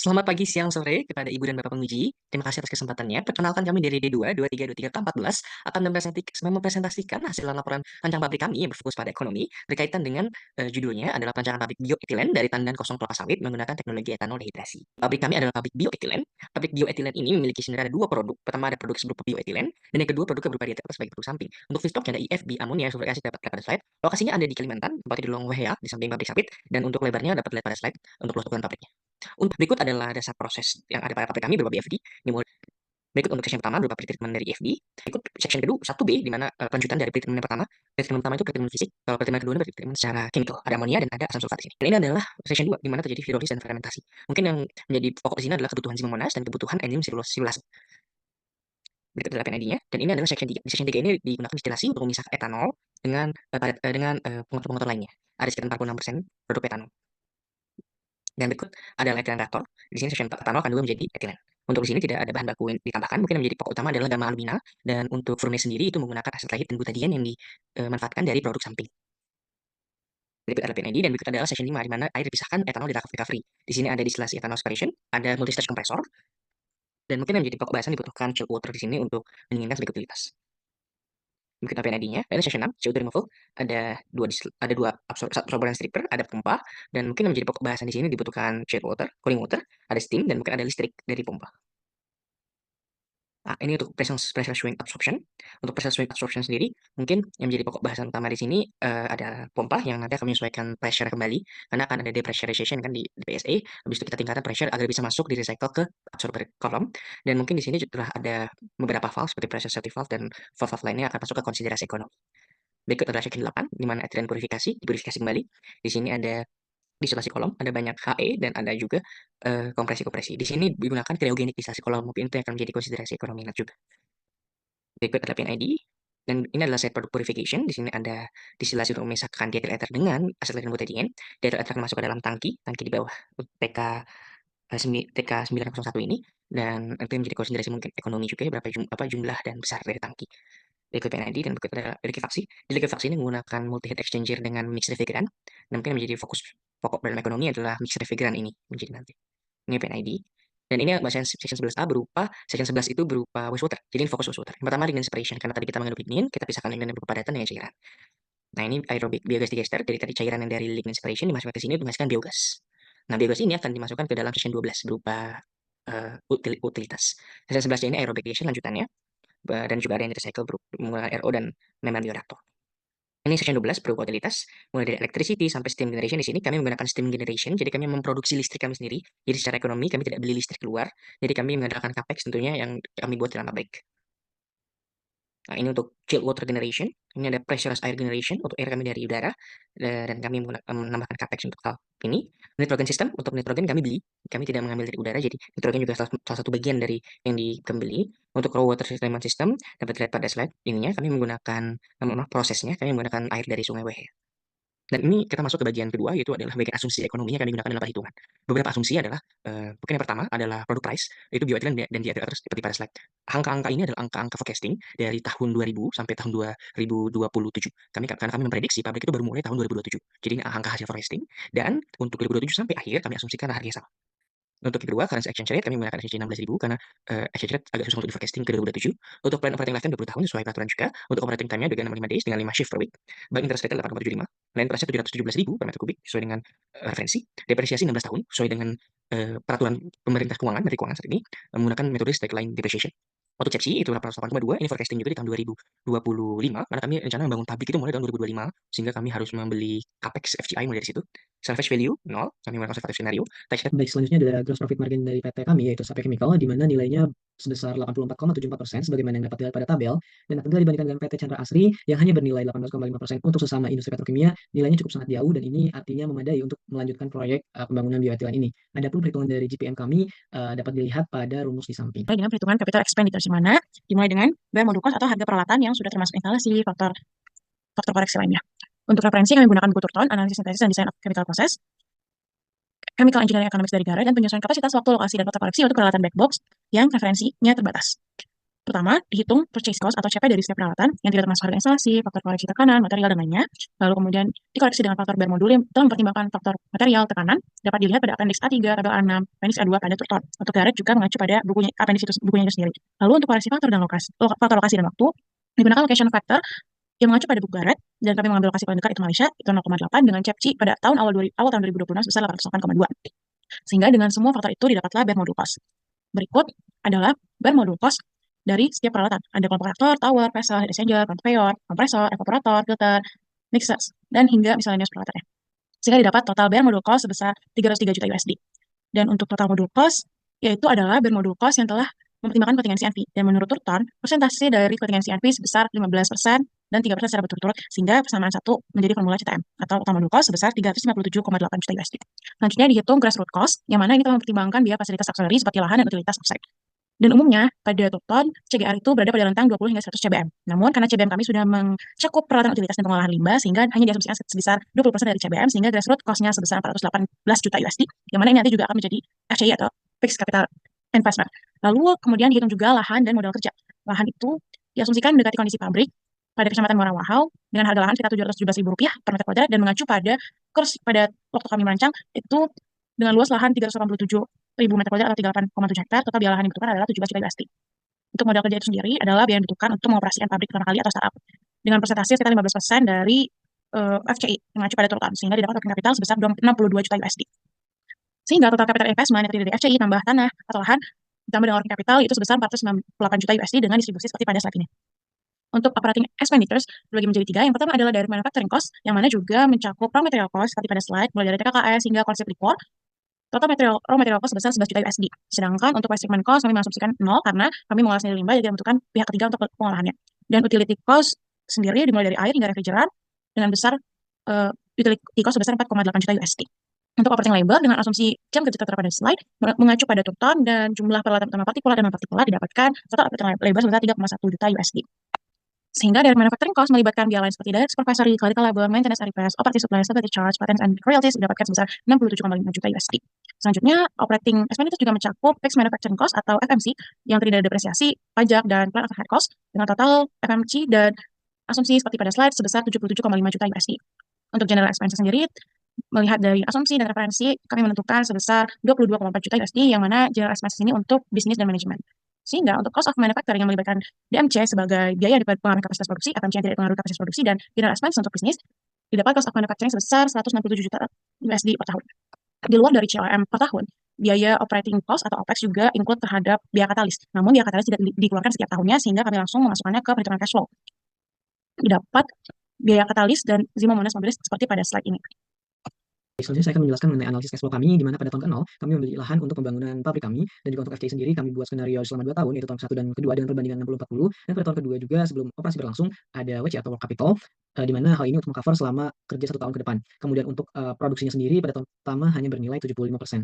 Selamat pagi, siang, sore kepada Ibu dan Bapak penguji. Terima kasih atas kesempatannya. Perkenalkan kami dari D2, 23, 23, 14 akan mempresentasikan hasil laporan rancang pabrik kami yang berfokus pada ekonomi berkaitan dengan judulnya adalah perancangan pabrik bioetilen dari tandan kosong kelapa sawit menggunakan teknologi etanol dehidrasi. Pabrik kami adalah pabrik bioetilen. Pabrik bioetilen ini memiliki sebenarnya ada dua produk. Pertama ada produk berupa bioetilen dan yang kedua produknya berupa diet sebagai produk samping. Untuk feedstocknya ada IFB, amonia, sulfuric acid dapat lihat pada slide. Lokasinya ada di Kalimantan, tempatnya di Long Wehea, di samping pabrik sawit dan untuk lebarnya dapat lihat pada slide untuk luas pabriknya. Untuk berikut adalah dasar proses yang ada pada pabrik kami berupa BFD. Berikut untuk section pertama berupa pretreatment dari EFD. Berikut section kedua 1B di mana kelanjutan dari pretreatment yang pertama. Pretreatment pertama itu pretreatment fisik. Kalau pretreatment kedua itu pretreatment secara chemical. Ada amonia dan ada asam sulfat di sini. Dan ini adalah section 2 di mana terjadi hidrolisis dan fermentasi. Mungkin yang menjadi pokok di sini adalah kebutuhan enzim monas dan kebutuhan enzim silulase. Berikut adalah PNID-nya dan ini adalah section 3. Di section 3 ini digunakan distilasi untuk memisahkan etanol dengan pengotor-pengotor lainnya. Ada sekitar 46% produk etanol. Dan berikut adalah etilen reaktor. Di sini section etanol akan berubah menjadi etilen. Untuk di sini tidak ada bahan baku yang ditambahkan, mungkin yang menjadi pokok utama adalah gamma alumina dan untuk furnace sendiri itu menggunakan asetaldehyde dan butadiene yang dimanfaatkan dari produk samping. Berikut adalah PNID dan berikut adalah section 5 di mana air dipisahkan etanol di tahap recovery. Di sini ada distilasi etanol separation, ada multistage kompresor, dan mungkin yang menjadi pokok bahasan dibutuhkan chilled water di sini untuk mendinginkan sebagai utilitas. Berikut PNID-nya, dan section 6, CO2 removal, ada dua absorber dan stripper, ada pompa, dan mungkin yang menjadi pokok bahasan di sini dibutuhkan chilled water, cooling water, ada steam, dan mungkin ada listrik dari pompa. Nah, ini untuk pressure swing absorption. Untuk pressure swing absorption sendiri, mungkin yang menjadi pokok bahasan utama di sini ada pompa yang nanti akan menyesuaikan pressure kembali, karena akan ada depressurization kan di PSA. Habis itu kita tingkatkan pressure agar bisa masuk di recycle ke absorber column. Dan mungkin di sini telah ada beberapa valve seperti pressure safety valve dan valve lainnya akan masuk ke konsiderasi ekonomi. Berikut adalah section 8, di mana etilen dipurifikasi kembali. Di sini ada distilasi kolom, ada banyak HE dan ada juga kompresi-kompresi. Di sini digunakan cryogenik distilasi kolom, mungkin itu yang akan menjadi konsiderasi ekonomi juga. Berikut adalah PNID, dan ini adalah side product purification. Di sini ada distilasi untuk memisahkan dietil ether dengan asetil dan butadiene. Dietil ether akan masuk ke dalam tangki di bawah TK901 ini, dan itu yang menjadi konsiderasi mungkin ekonomi juga ya, berapa jumlah dan besar dari tangki. Berikut PNID dan berikut adalah likuifaksi. Di likuifaksi ini menggunakan multi heat exchanger dengan mixed refrigerant, dan mungkin yang menjadi fokus pokok dalam ekonomi adalah mixed refrigerant ini menjadi nanti. Ini PNID. Dan ini bahasan section 11A section 11 itu berupa wastewater. Jadi ini fokus wastewater. Yang pertama lignin separation, karena tadi kita mengandung lignin, kita pisahkan lignin berupa padatan dengan cairan. Nah ini aerobik biogas digester, dari tadi cairan yang dari lignin separation dimasukkan ke sini untuk menghasilkan biogas. Nah biogas ini akan dimasukkan ke dalam section 12 berupa utilitas. Section 11 ini aerobic digestion lanjutannya, dan juga ada yang recycle menggunakan RO dan membrane bioreaktor. Ini section 12 berupa utilitas, mulai dari electricity sampai steam generation. Di sini kami menggunakan steam generation, jadi kami memproduksi listrik kami sendiri. Jadi secara ekonomi kami tidak beli listrik keluar, jadi kami mengandalkan capex tentunya yang kami buat dalam pabrik. Nah, ini untuk chilled water generation, ini ada pressurized air generation untuk air kami dari udara, dan kami menambahkan capex untuk hal ini. Nitrogen system, untuk nitrogen kami beli, kami tidak mengambil dari udara, jadi nitrogen juga salah satu bagian dari yang kami beli. Untuk raw water treatment system, dapat dilihat pada slide ininya, kami menggunakan prosesnya, kami menggunakan air dari Sungai Wehe. Dan ini kita masuk ke bagian kedua, yaitu adalah bagian asumsi ekonomi yang kami gunakan dalam perhitungan. Beberapa asumsi adalah, mungkin yang pertama adalah produk price, itu bioetilen dan diethyl ester seperti pada slide. Angka-angka ini adalah angka-angka forecasting dari tahun 2000 sampai tahun 2027. Karena kami memprediksi pabrik itu baru mulai tahun 2027. Jadi ini angka hasil forecasting, dan untuk 2027 sampai akhir kami asumsikan harganya sama. Untuk yang kedua, currency exchange rate kami menggunakan SJC 16.000 karena exchange rate agak susah untuk di-forecasting ke 2027. Untuk plan operating lifetime 20 tahun sesuai peraturan juga. Untuk operating time-nya dengan 65 days dengan 5 shift per week. Bank interest rate 8,75. Land price-nya 717.000 per meter kubik sesuai dengan referensi. Depresiasi 16 tahun sesuai dengan peraturan pemerintah keuangan dari keuangan saat ini menggunakan metode straight line depreciation. Untuk CEPSI itu 808,2, ini forecasting juga di tahun 2025 karena kami rencana membangun pabrik itu mulai tahun 2025 sehingga kami harus membeli capex FGI mulai dari situ. Salvage value 0, kami menggunakan konservatif scenario. Baik, selanjutnya adalah gross profit margin dari PT kami, yaitu SAP Chemical, di mana nilainya sebesar 84,74% sebagaimana yang dapat dilihat pada tabel. Dan apabila dibandingkan dengan PT Chandra Asri yang hanya bernilai 18,5% untuk sesama industri petrokimia, nilainya cukup sangat jauh dan ini artinya memadai untuk melanjutkan proyek pembangunan bioetilen ini. Adapun perhitungan dari GPM kami dapat dilihat pada rumus di samping. Dengan perhitungan capital expenditure di mana dimulai dengan bayar modul cost atau harga peralatan yang sudah termasuk instalasi, faktor koreksi lainnya. Untuk referensi kami gunakan buku Turton, analisis sintesis dan design of chemical process, chemical engineering economics dari Gara, dan penyesuaian kapasitas, waktu, lokasi, dan faktor koreksi untuk peralatan black box yang referensinya terbatas. Pertama, dihitung purchase cost atau CP dari setiap peralatan yang tidak termasuk harga instalasi, faktor koreksi tekanan, material, dan lainnya. Lalu kemudian dikoreksi dengan faktor bare modul yang telah mempertimbangkan faktor material, tekanan, dapat dilihat pada Appendix A3, tabel A6, Appendix A2 pada Turton. Untuk Garrett juga mengacu pada bukunya, bukunya itu sendiri. Lalu untuk koreksi faktor dan faktor lokasi dan waktu, digunakan location factor yang mengacu pada buku Garrett, dan kami mengambil lokasi paling dekat itu Malaysia, itu 0,8 dengan CEPCI pada awal tahun 2026 sebesar 808,2. Sehingga dengan semua faktor itu didapatlah bare modul cost. Berikut adalah bare modul cost dari setiap peralatan. Ada kelompok reaktor, tower, vessel, heat exchanger, conveyor, kompresor, evaporator, filter, mixers, dan hingga miscellaneous peralatannya. Sehingga didapat total bare modul cost sebesar 303 juta USD. Dan untuk total modul cost, yaitu adalah bare modul cost yang telah mempertimbangkan kontingensi NV. Dan menurut Turton, persentase dari kontingensi NV sebesar 15% dan 3% secara berturut-turut, sehingga persamaan satu menjadi formula CTM, atau total modul cost sebesar 357,8 juta USD. Selanjutnya dihitung grassroots cost, yang mana ini telah mempertimbangkan biaya fasilitas auxiliary seperti lahan dan utilitas offsite. Dan umumnya, pada Turton, CGR itu berada pada rentang 20 hingga 100 CBM. Namun, karena CBM kami sudah mencakup peralatan utilitas dan pengolahan limbah, sehingga hanya diasumsikan sebesar 20% dari CBM, sehingga grassroots cost-nya sebesar 418 juta USD, yang mana ini nanti juga akan menjadi FCI atau Fixed Capital Investment. Lalu, kemudian dihitung juga lahan dan modal kerja. Lahan itu diasumsikan mendekati kondisi pabrik pada Kecamatan Muara Wahau dengan harga lahan sekitar Rp717.000 per meter kuadrat dan mengacu pada kurs pada waktu kami merancang itu dengan luas lahan 387.000 meter kuadrat atau 38,7 hektar, total biaya lahan yang dibutuhkan adalah 17 juta USD. Untuk modal kerja itu sendiri adalah biaya yang dibutuhkan untuk mengoperasikan pabrik pertama kali atau startup dengan persentase sekitar 15% dari FCI yang mengacu pada Turton, sehingga didapat working capital sebesar 62 juta USD. Sehingga total capital investment yang terdiri dari FCI tambah tanah atau lahan ditambah dengan working capital itu sebesar 498 juta USD dengan distribusi seperti pada slide ini. Untuk operating expenditures dibagi menjadi 3. Yang pertama adalah dari manufacturing cost, yang mana juga mencakup raw material cost seperti pada slide, mulai dari TKKS hingga konsep liquor. Total raw material cost sebesar 11 juta USD. Sedangkan untuk waste treatment cost kami mengasumsikan 0 karena kami mengolah sendiri limbah jadi membutuhkan pihak ketiga untuk pengolahannya. Dan utility cost sendiri dimulai dari air hingga refrigeran dengan besar utility cost sebesar 4,8 juta USD. Untuk operating labor dengan asumsi jam kerja tertera pada slide mengacu pada Turton dan jumlah peralatan utama partikulat dan non-partikulat didapatkan total operating labor sebesar 3,1 juta USD. Sehingga dari manufacturing cost melibatkan biaya lain seperti direct supervisory, clerical labor, maintenance and repairs, operating supplies, stability charge, patents and royalties didapatkan sebesar 67,5 juta USD. Selanjutnya, operating expenditure juga mencakup fixed manufacturing cost atau FMC yang terdiri dari depresiasi, pajak, dan plant overhead cost dengan total FMC dan asumsi seperti pada slide sebesar 77,5 juta USD. Untuk general expenses sendiri, melihat dari asumsi dan referensi, kami menentukan sebesar 22,4 juta USD yang mana general expenses ini untuk bisnis dan manajemen. Sehingga untuk cost of manufacturing yang melibatkan DMC sebagai biaya yang dipengaruhi kapasitas produksi atau yang tidak dipengaruhi kapasitas produksi dan general expense untuk bisnis, didapat cost of manufacturing sebesar 167 juta USD per tahun. Di luar dari COM per tahun, biaya operating cost atau OPEX juga include terhadap biaya katalis. Namun biaya katalis tidak dikeluarkan setiap tahunnya sehingga kami langsung memasukkannya ke perhitungan cash flow. Didapat biaya katalis dan Zimo Monas Mobilis seperti pada slide ini. Selanjutnya saya akan menjelaskan mengenai analisis cash flow kami, di mana pada tahun ke-0 kami membeli lahan untuk pembangunan pabrik kami, dan juga untuk FCI sendiri kami buat skenario selama 2 tahun, yaitu tahun 1 dan kedua dengan perbandingan 60-40, dan pada tahun kedua juga sebelum operasi berlangsung ada WC atau work capital, di mana hal ini untuk mengcover selama kerja 1 tahun ke depan. Kemudian untuk produksinya sendiri pada tahun pertama hanya bernilai 75%.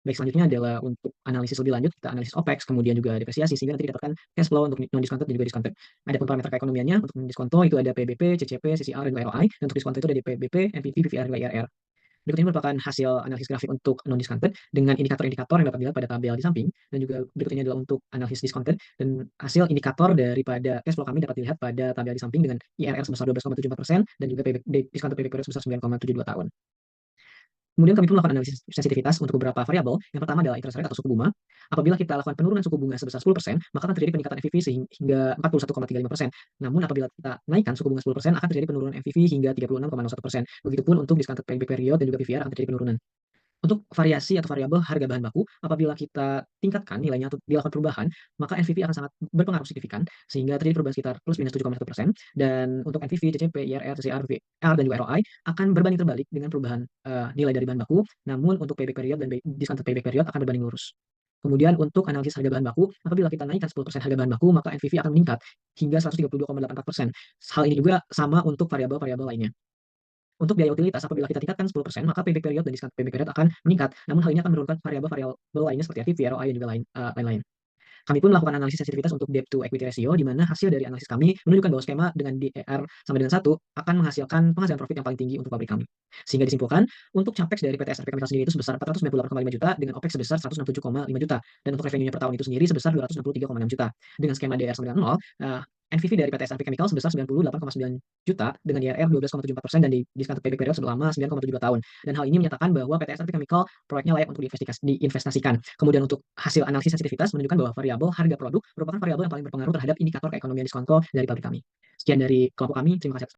Baik, selanjutnya adalah untuk analisis lebih lanjut, kita analisis OPEX, kemudian juga depresiasi, sehingga nanti didapatkan cash flow untuk non-discounted dan juga discounted. Ada pun parameter keekonomiannya, untuk non-diskonto itu ada PBP, CCP, CCR, dan juga ROI, dan untuk diskonto itu ada PBP, NPV, PVR, dan IRR. Berikut ini merupakan hasil analisis grafik untuk non-discounted dengan indikator-indikator yang dapat dilihat pada tabel di samping, dan juga berikut ini adalah untuk analisis discounted, dan hasil indikator daripada cash flow kami dapat dilihat pada tabel di samping dengan IRR sebesar 12,74% dan juga discounted PBP period sebesar 9,72 tahun. Kemudian kami pun melakukan analisis sensitivitas untuk beberapa variabel. Yang pertama adalah interest rate atau suku bunga. Apabila kita lakukan penurunan suku bunga sebesar 10%, maka akan terjadi peningkatan MVV hingga 41,35%. Namun apabila kita naikkan suku bunga 10%, akan terjadi penurunan MVV hingga 36,01%. Begitupun untuk discounted payback period dan juga PVR akan terjadi penurunan. Untuk variasi atau variabel harga bahan baku, apabila kita tingkatkan nilainya atau dilakukan perubahan, maka NPV akan sangat berpengaruh signifikan, sehingga terjadi perubahan sekitar plus minus 7,1%. Dan untuk NPV, CCP, IRR, TCR, VR, dan juga ROI akan berbanding terbalik dengan perubahan nilai dari bahan baku, namun untuk payback period dan discounted payback period akan berbanding lurus. Kemudian untuk analisis harga bahan baku, apabila kita naikkan 10% harga bahan baku, maka NPV akan meningkat hingga 132,84%. Hal ini juga sama untuk variabel-variabel lainnya. Untuk biaya utilitas, apabila kita tingkatkan 10%, maka payback period dan discount payback period akan meningkat. Namun hal ini akan menurunkan variabel-variabel lainnya seperti NPV, ROI, dan juga lain-lain. Kami pun melakukan analisis sensitivitas untuk debt to equity ratio, di mana hasil dari analisis kami menunjukkan bahwa skema dengan DER sama dengan 1 akan menghasilkan penghasilan profit yang paling tinggi untuk pabrik kami. Sehingga disimpulkan, untuk capex dari PT SRP Chemical sendiri itu sebesar 498,5 juta dengan OPEX sebesar 167,5 juta, dan untuk revenue-nya per tahun itu sendiri sebesar 263,6 juta. Dengan skema DER sama dengan 0, NPV dari PT SRP Chemical sebesar 98,9 juta dengan IRR 12,74% dan discounted payback period selama 9,72 tahun. Dan hal ini menyatakan bahwa PT SRP Chemical proyeknya layak untuk diinvestasikan. Kemudian untuk hasil analisis sensitivitas menunjukkan bahwa variabel harga produk merupakan variabel yang paling berpengaruh terhadap indikator keekonomian diskonto dari pabrik kami. Sekian dari kelompok kami, terima kasih.